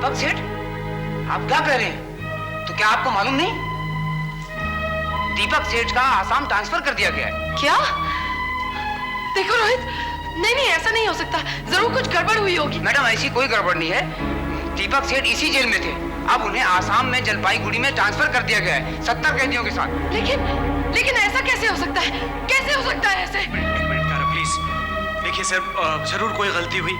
दीपक सेठ, आप क्या कह रहे हैं? तो क्या आपको मालूम नहीं? दीपक सेठ का आसाम ट्रांसफर कर दिया गया है। क्या? देखो रोहित, नहीं नहीं ऐसा नहीं हो सकता, जरूर कुछ गड़बड़ हुई होगी। मैडम ऐसी कोई गड़बड़ नहीं है। दीपक सेठ इसी जेल में थे, अब उन्हें आसाम में जलपाईगुड़ी में ट्रांसफर कर दिया गया है 70 कैदियों के साथ। लेकिन ऐसा कैसे हो सकता है? कैसे हो सकता है ऐसे? एक मिनट तारा प्लीज। देखिए सर, जरूर कोई गलती हुई,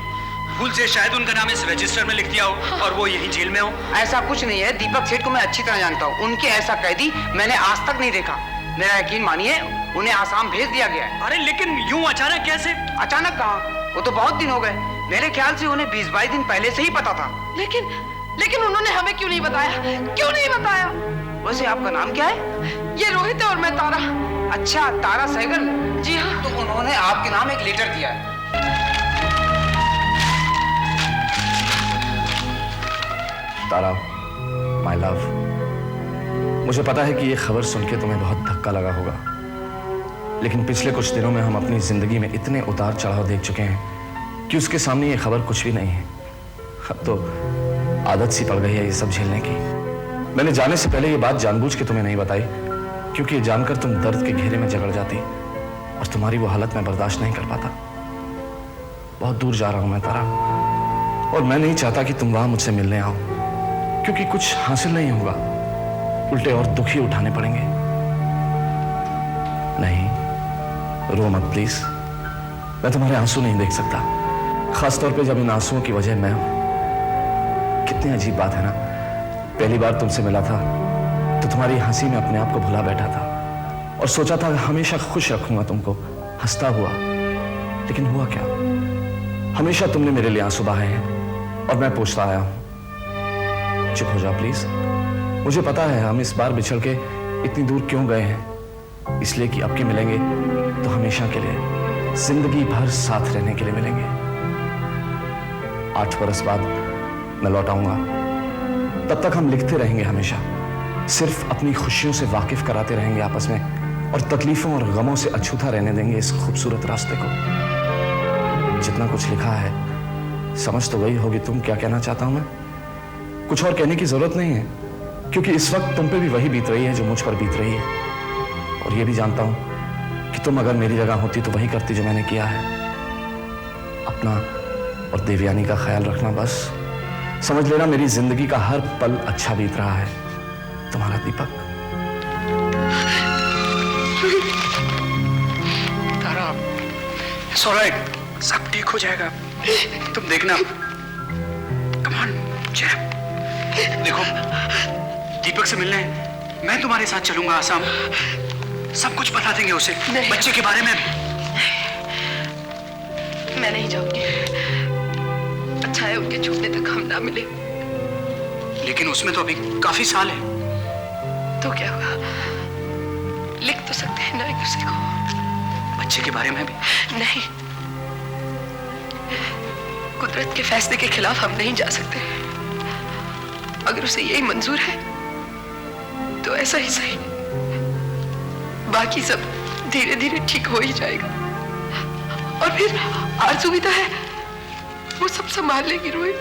भूल से शायद उनका नाम इस रजिस्टर में लिख दिया हो और वो यहीं जेल में हो। ऐसा कुछ नहीं है, दीपक सेठ को मैं अच्छी तरह जानता हूँ। उनके ऐसा कैदी मैंने आज तक नहीं देखा। मेरा यकीन मानिए, उन्हें आसाम भेज दिया गया है। अरे लेकिन यूं अचानक कैसे? अचानक कहाँ, वो तो बहुत दिन हो गए। मेरे ख्याल से उन्हें 20-22 दिन पहले से ही पता था। लेकिन उन्होंने हमें क्यों नहीं बताया? क्यों नहीं बताया? वैसे आपका नाम क्या है? ये रोहित है और मैं तारा। अच्छा, तारा सहगल। जी हाँ। तो उन्होंने आपके नाम एक लेटर दिया है। तारा, माय लव, मुझे पता है कि ये खबर सुन के तुम्हें बहुत धक्का लगा होगा, लेकिन पिछले कुछ दिनों में हम अपनी जिंदगी में इतने उतार चढ़ाव देख चुके हैं कि उसके सामने ये खबर कुछ भी नहीं है। अब तो आदत सी पड़ गई है ये सब झेलने की। मैंने जाने से पहले ये बात जानबूझ के तुम्हें नहीं बताई, क्योंकि ये जानकर तुम दर्द के घेरे में जकड़ जाती और तुम्हारी वो हालत मैं बर्दाश्त नहीं कर पाता। बहुत दूर जा रहा हूं मैं तारा, और मैं नहीं चाहता कि तुम वहां मुझसे मिलने आओ, क्योंकि कुछ हासिल नहीं होगा, उल्टे और दुखी उठाने पड़ेंगे। नहीं, रो मत प्लीज, मैं तुम्हारे आंसू नहीं देख सकता, खासतौर पे जब इन आंसुओं की वजह मैं हूं। कितनी अजीब बात है ना, पहली बार तुमसे मिला था तो तुम्हारी हंसी में अपने आप को भुला बैठा था और सोचा था हमेशा खुश रखूंगा तुमको, हंसता हुआ। लेकिन हुआ क्या? हमेशा तुमने मेरे लिए आंसू बहाए हैं और मैं पूछता आया हूं। चुप हो जाओ प्लीज। मुझे पता है हम इस बार बिछड़ के इतनी दूर क्यों गए हैं, इसलिए कि अब के मिलेंगे तो हमेशा के लिए, जिंदगी भर साथ रहने के लिए मिलेंगे। 8 बरस बाद मैं लौट आऊंगा, तब तक हम लिखते रहेंगे हमेशा, सिर्फ अपनी खुशियों से वाकिफ कराते रहेंगे आपस में और तकलीफों और गमों से अछूता रहने देंगे इस खूबसूरत रास्ते को। जितना कुछ लिखा है समझ तो गई होगी तुम क्या कहना चाहता हूं मैं। कुछ और कहने की जरूरत नहीं है, क्योंकि इस वक्त तुम पे भी वही बीत रही है जो मुझ पर बीत रही है। और ये भी जानता हूं कि तुम अगर मेरी जगह होती तो वही करती जो मैंने किया है। अपना और देवयानी का ख्याल रखना बस। समझ लेना मेरी जिंदगी का हर पल अच्छा बीत रहा है। तुम्हारा दीपक। तारा, it's all right, सब ठीक हो जाएगा, तुम देखना। Come on, चल। देखो, दीपक से मिलने मैं तुम्हारे साथ चलूंगा आसाम, सब कुछ बता देंगे उसे, बच्चे के बारे में। मैं नहीं जाऊंगी, अच्छा है उनके छूटने तक हम ना मिले। लेकिन उसमें तो अभी काफी साल है। तो क्या हुआ, लिख तो सकते हैं ना एक दूसरे को। बच्चे के बारे में भी नहीं, कुदरत के फैसले के खिलाफ हम नहीं जा सकते। अगर उसे यही मंजूर है तो ऐसा ही सही, बाकी सब धीरे धीरे ठीक हो ही जाएगा। और फिर आरज़ू भी तो है, वो सब संभाल लेगी रोहित।